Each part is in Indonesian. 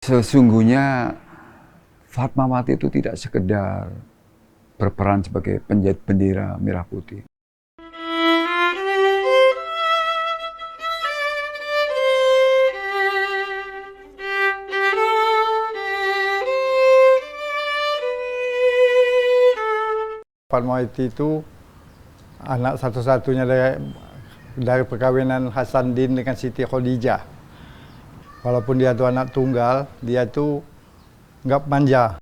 Sesungguhnya Fatmawati itu tidak sekedar berperan sebagai penjahit bendera merah putih. Fatmawati itu anak satu-satunya dari perkawinan Hasanuddin dengan Siti Khadijah. Walaupun dia itu anak tunggal, dia itu nggak manja.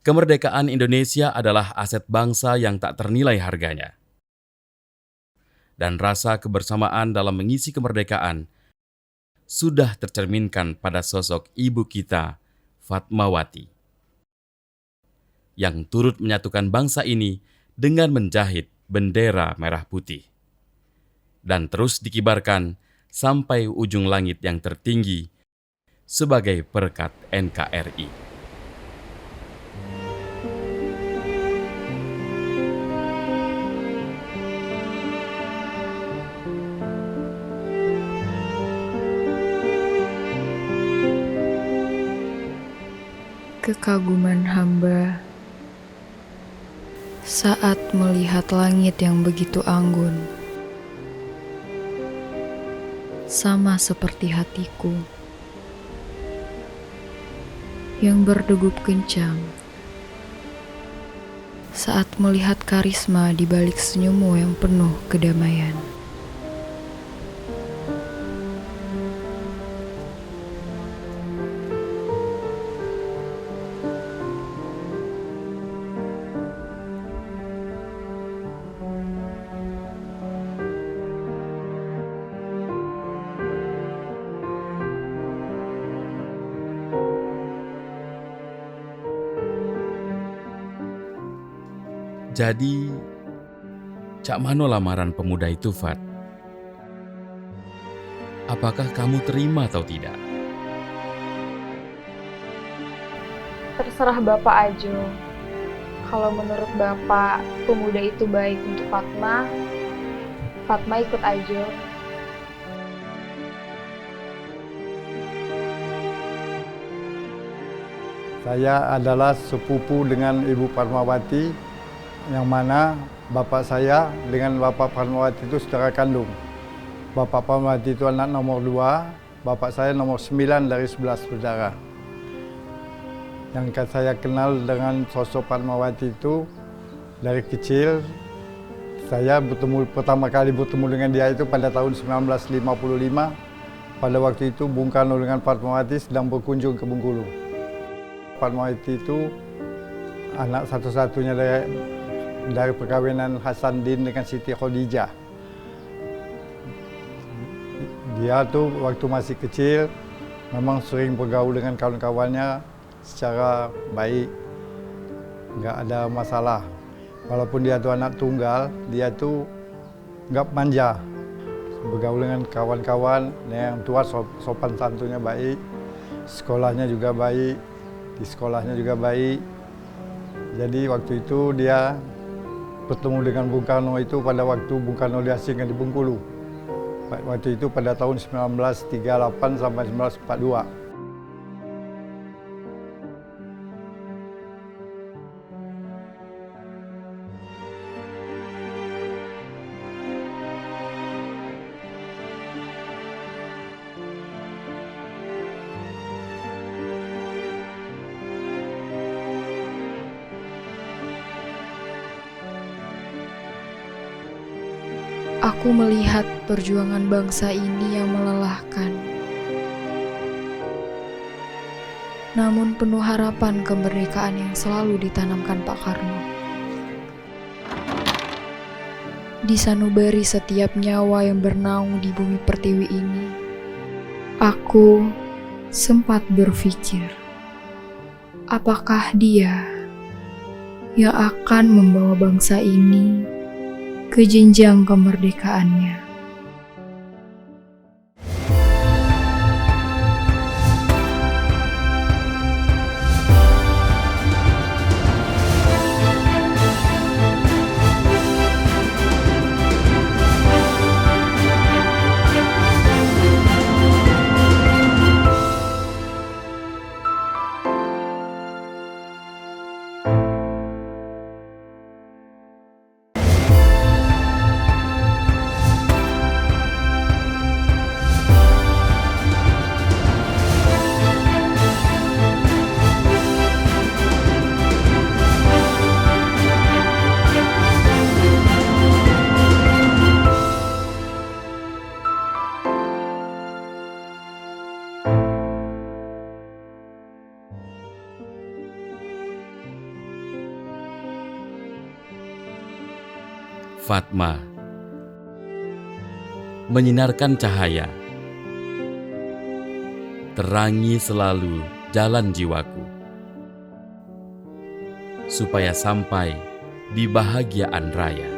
Kemerdekaan Indonesia adalah aset bangsa yang tak ternilai harganya. Dan rasa kebersamaan dalam mengisi kemerdekaan sudah tercerminkan pada sosok ibu kita, Fatmawati, yang turut menyatukan bangsa ini dengan menjahit bendera merah putih dan terus dikibarkan sampai ujung langit yang tertinggi sebagai perekat NKRI. Kekaguman hamba saat melihat langit yang begitu anggun, sama seperti hatiku yang berdegup kencang saat melihat karisma di balik senyummu yang penuh kedamaian. Jadi, cak mano lamaran pemuda itu, Fat? Apakah kamu terima atau tidak? Terserah Bapak aja. Kalau menurut Bapak pemuda itu baik untuk Fatma, Fatma ikut aja. Saya adalah sepupu dengan Ibu Fatmawati, yang mana bapak saya dengan Bapak Fatmawati itu saudara kandung. Bapak Fatmawati itu anak nomor 2, bapak saya nomor 9 dari 11 bersaudara. Yang saya kenal dengan sosok Fatmawati itu dari kecil, saya pertama kali bertemu dengan dia itu pada tahun 1955. Pada waktu itu Bung Karno dengan Fatmawati sedang berkunjung ke Bengkulu. Fatmawati itu anak satu-satunya dari perkawinan Hasanuddin dengan Siti Khadijah. Dia tuh waktu masih kecil memang sering bergaul dengan kawan-kawannya secara baik, nggak ada masalah. Walaupun dia tuh anak tunggal, dia tuh nggak manja. Bergaul dengan kawan-kawan yang tua, sopan santunnya baik, sekolahnya juga baik, di sekolahnya juga baik. Jadi waktu itu dia bertemu dengan Bung Karno itu pada waktu Bung Karno diasingkan di Bengkulu. Waktu itu pada tahun 1938 sampai 1942. Aku melihat perjuangan bangsa ini yang melelahkan, namun penuh harapan kemerdekaan yang selalu ditanamkan Pak Karno. Di sanubari setiap nyawa yang bernaung di bumi pertiwi ini, aku sempat berpikir, apakah dia yang akan membawa bangsa ini ke jenjang kemerdekaannya? Fatma menyinarkan cahaya, terangi selalu jalan jiwaku, supaya sampai di bahagiaan raya.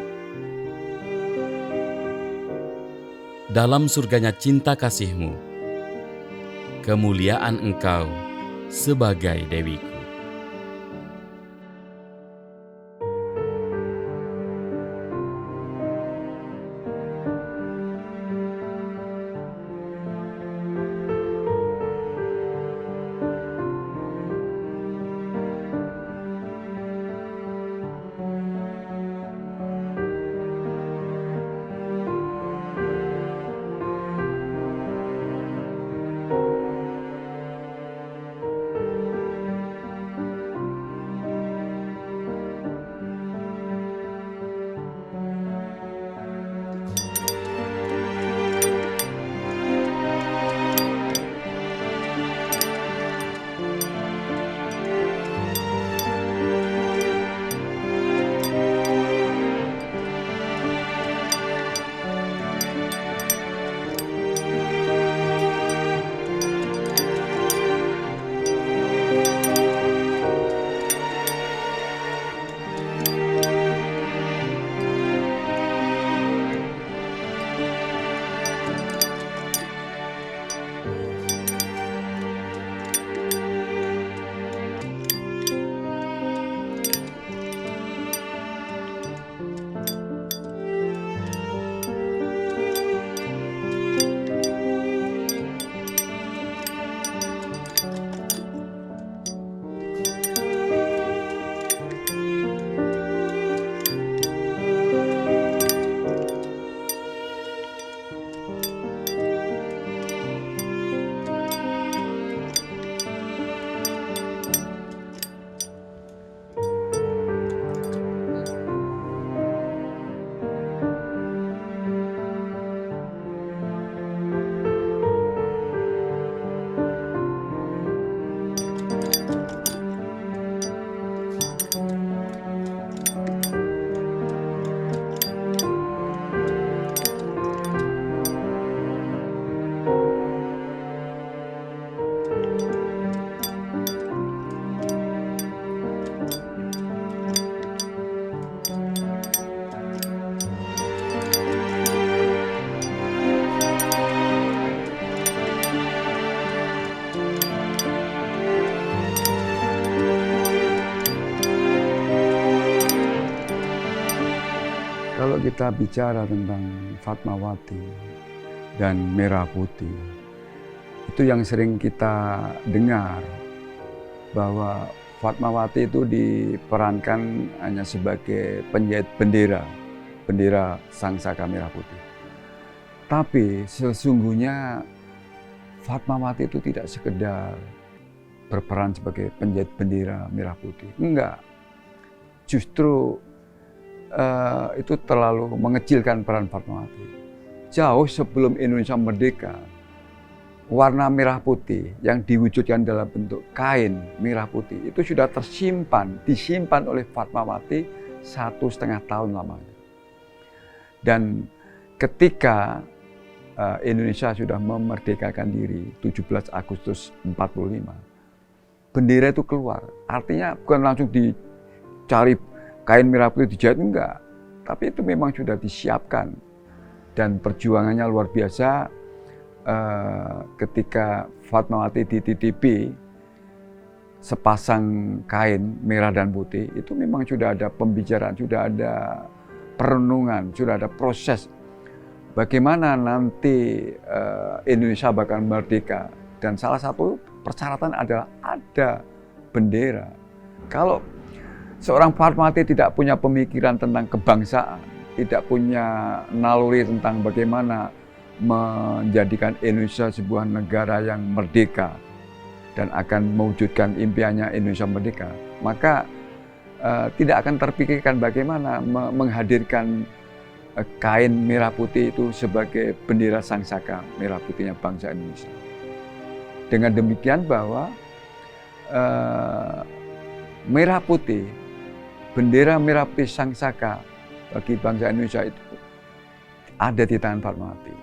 Dalam surganya cinta kasihmu, kemuliaan engkau sebagai dewiku. Kalau kita bicara tentang Fatmawati dan Merah Putih, itu yang sering kita dengar bahwa Fatmawati itu diperankan hanya sebagai penjahit bendera Sang Saka Merah Putih. Tapi sesungguhnya Fatmawati itu tidak sekedar berperan sebagai penjahit bendera Merah Putih. Enggak. Justru itu terlalu mengecilkan peran Fatmawati. Jauh sebelum Indonesia merdeka, warna merah putih yang diwujudkan dalam bentuk kain merah putih itu sudah disimpan oleh Fatmawati 1,5 tahun lamanya. Dan ketika Indonesia sudah memerdekakan diri 17 Agustus 45, bendera itu keluar. Artinya bukan langsung dicari kain merah putih dijahit, enggak. Tapi itu memang sudah disiapkan. Dan perjuangannya luar biasa. Ketika Fatmawati dititipi sepasang kain merah dan putih, itu memang sudah ada pembicaraan, sudah ada perenungan, sudah ada proses bagaimana nanti Indonesia bakal merdeka. Dan salah satu persyaratan adalah ada bendera. Kalau seorang Fatmawati tidak punya pemikiran tentang kebangsaan, tidak punya naluri tentang bagaimana menjadikan Indonesia sebuah negara yang merdeka dan akan mewujudkan impiannya Indonesia merdeka, maka tidak akan terpikirkan bagaimana menghadirkan kain merah putih itu sebagai bendera sangsaka merah putihnya bangsa Indonesia. Dengan demikian bahwa merah putih, bendera merah putih sangsaka bagi bangsa Indonesia itu ada di tangan Fatmawati.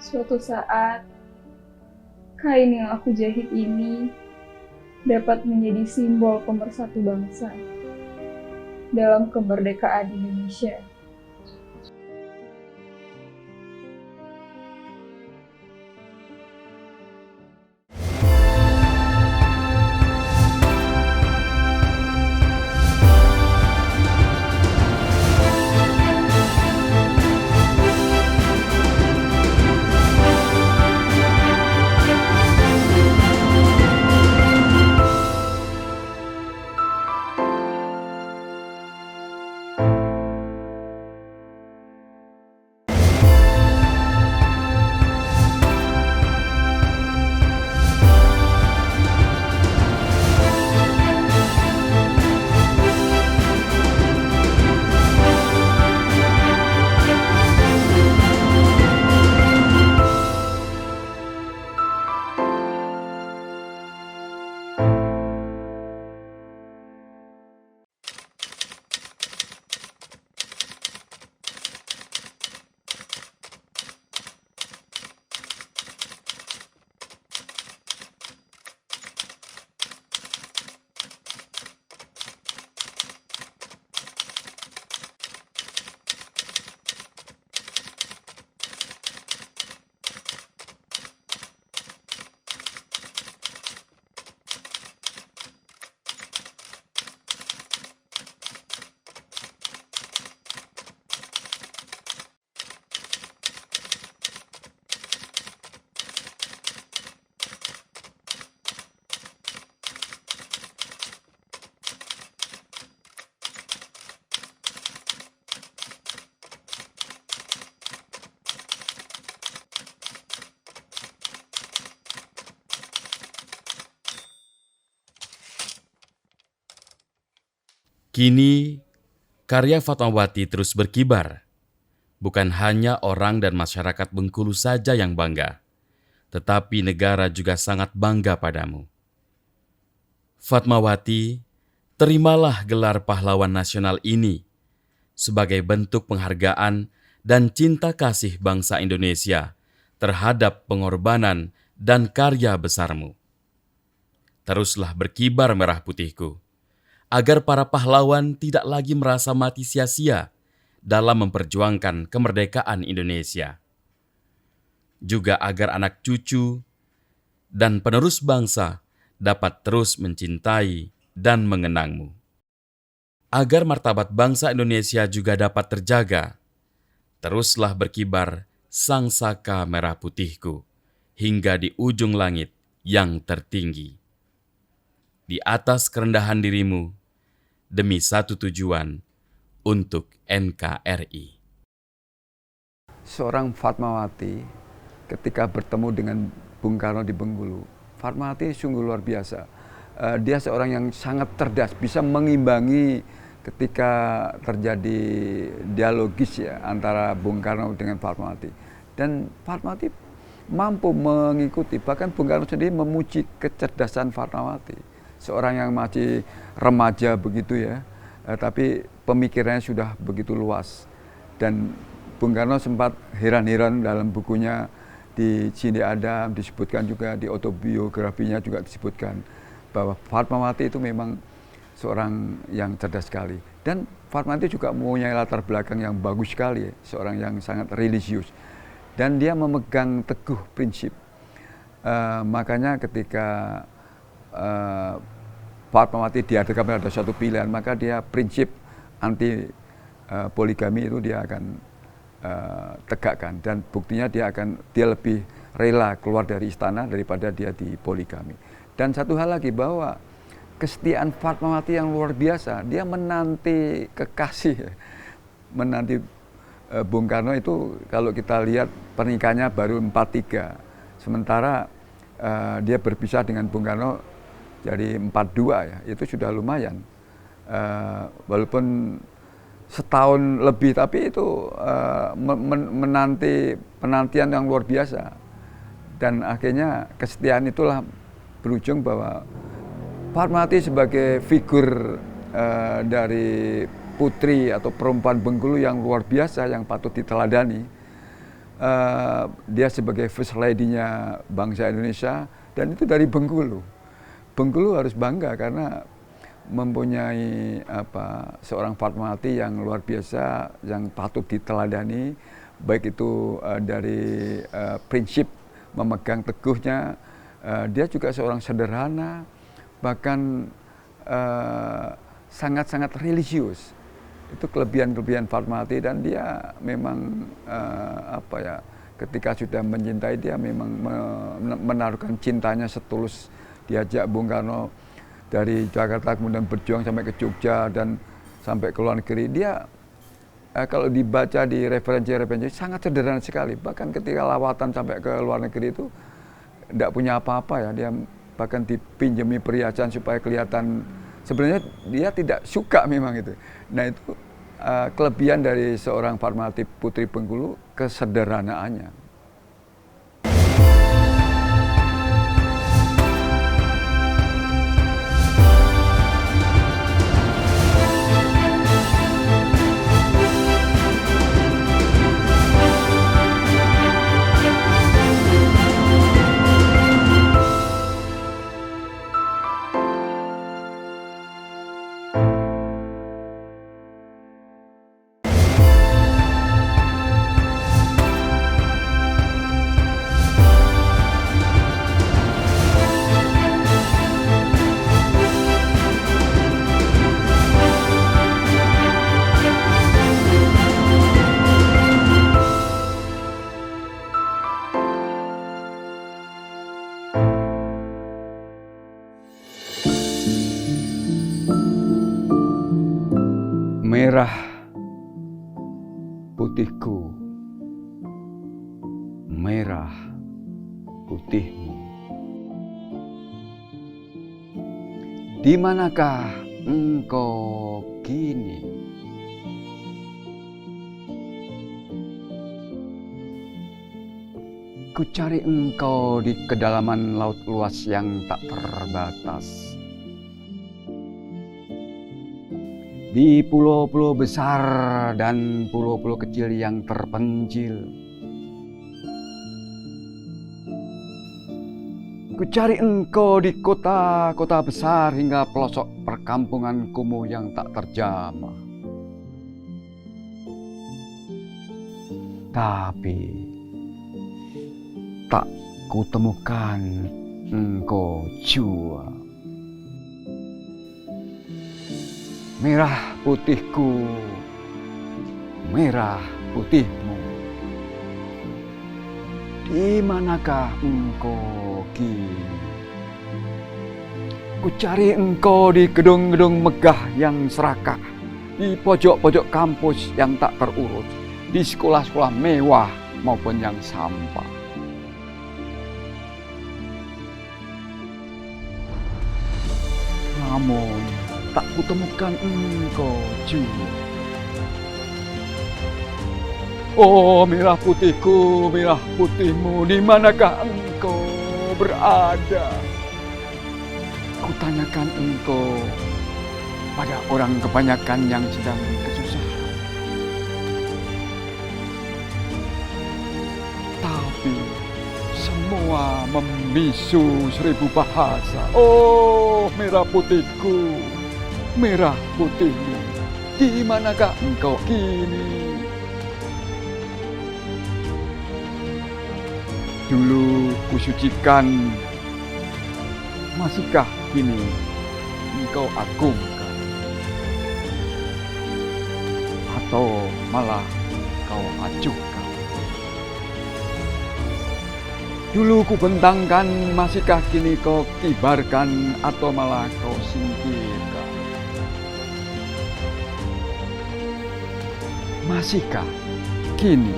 Suatu saat, kain yang aku jahit ini dapat menjadi simbol pemersatu bangsa dalam kemerdekaan Indonesia. Kini, karya Fatmawati terus berkibar. Bukan hanya orang dan masyarakat Bengkulu saja yang bangga, tetapi negara juga sangat bangga padamu. Fatmawati, terimalah gelar pahlawan nasional ini sebagai bentuk penghargaan dan cinta kasih bangsa Indonesia terhadap pengorbanan dan karya besarmu. Teruslah berkibar merah putihku, agar para pahlawan tidak lagi merasa mati sia-sia dalam memperjuangkan kemerdekaan Indonesia. Juga agar anak cucu dan penerus bangsa dapat terus mencintai dan mengenangmu. Agar martabat bangsa Indonesia juga dapat terjaga, teruslah berkibar sangsaka merah putihku hingga di ujung langit yang tertinggi. Di atas kerendahan dirimu, demi satu tujuan, untuk NKRI. Seorang Fatmawati ketika bertemu dengan Bung Karno di Bengkulu, Fatmawati sungguh luar biasa. Dia seorang yang sangat cerdas, bisa mengimbangi ketika terjadi dialogis ya antara Bung Karno dengan Fatmawati. Dan Fatmawati mampu mengikuti, bahkan Bung Karno sendiri memuji kecerdasan Fatmawati. Seorang yang masih remaja begitu ya, tapi pemikirannya sudah begitu luas. Dan Bung Karno sempat heran-heran dalam bukunya di Cindy Adam disebutkan juga, di autobiografinya juga disebutkan bahwa Fatmawati itu memang seorang yang cerdas sekali. Dan Fatmawati juga mempunyai latar belakang yang bagus sekali, seorang yang sangat religius. Dan dia memegang teguh prinsip. Makanya ketika Fatmawati dihadapkan pada suatu pilihan, maka dia prinsip anti poligami itu dia akan tegakkan, dan buktinya dia lebih rela keluar dari istana daripada dia di poligami. Dan satu hal lagi, bahwa kesetiaan Fatmawati yang luar biasa, dia menanti kekasih, menanti Bung Karno itu kalau kita lihat pernikahannya baru 43, sementara dia berpisah dengan Bung Karno jadi 42 ya, itu sudah lumayan. Walaupun setahun lebih, tapi itu menanti penantian yang luar biasa. Dan akhirnya kesetiaan itulah berujung bahwa Fatmawati sebagai figur dari putri atau perempuan Bengkulu yang luar biasa, yang patut diteladani. Dia sebagai first lady-nya bangsa Indonesia, dan itu dari Bengkulu. Bengkulu harus bangga karena mempunyai seorang Fatmawati yang luar biasa, yang patut diteladani, baik itu dari prinsip memegang teguhnya. Dia juga seorang sederhana, bahkan sangat-sangat religius. Itu kelebihan-kelebihan Fatmawati, dan dia memang ketika sudah mencintai, dia memang menaruhkan cintanya setulus. Diajak Bung Karno dari Jakarta kemudian berjuang sampai ke Jogja dan sampai ke luar negeri. Dia kalau dibaca di referensi-referensi sangat sederhana sekali. Bahkan ketika lawatan sampai ke luar negeri itu tidak punya apa-apa ya. Dia bahkan dipinjami perhiasan supaya kelihatan, sebenarnya dia tidak suka memang itu. Nah itu kelebihan dari seorang Fatmawati Putri Bengkulu, kesederhanaannya. Merah putihku, merah putihmu. Di manakah engkau kini? Ku cari engkau di kedalaman laut luas yang tak terbatas. Di pulau-pulau besar dan pulau-pulau kecil yang terpencil. Ku cari engkau di kota-kota besar hingga pelosok perkampungan kumuh yang tak terjamah. Tapi tak kutemukan engkau jua. Merah putihku, merah putihmu. Di manakah engkau kini? Ku cari engkau di gedung-gedung megah yang serakah, di pojok-pojok kampus yang tak terurus, di sekolah-sekolah mewah maupun yang sampah. Namun tak kutemukan engkau juga. Oh merah putihku, merah putihmu, di manakah engkau berada? Kutanyakan engkau, pada orang kebanyakan yang sedang kesusahan. Tapi semua membisu 1000 bahasa. Oh, merah putihku, merah putihmu, di manakah engkau kini? Dulu kusucikan, masihkah kini engkau agungkan? Atau malah kau acuhkan? Dulu ku bentangkan, masihkah kini kau kibarkan? Atau malah kau singkirkan? Masihkah kini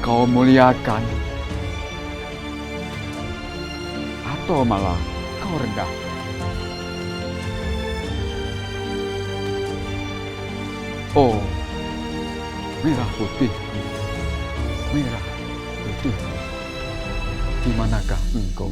kau muliakan? Atau malah kau rendahkan? Oh, merah putihku, merah putihku, di manakah engkau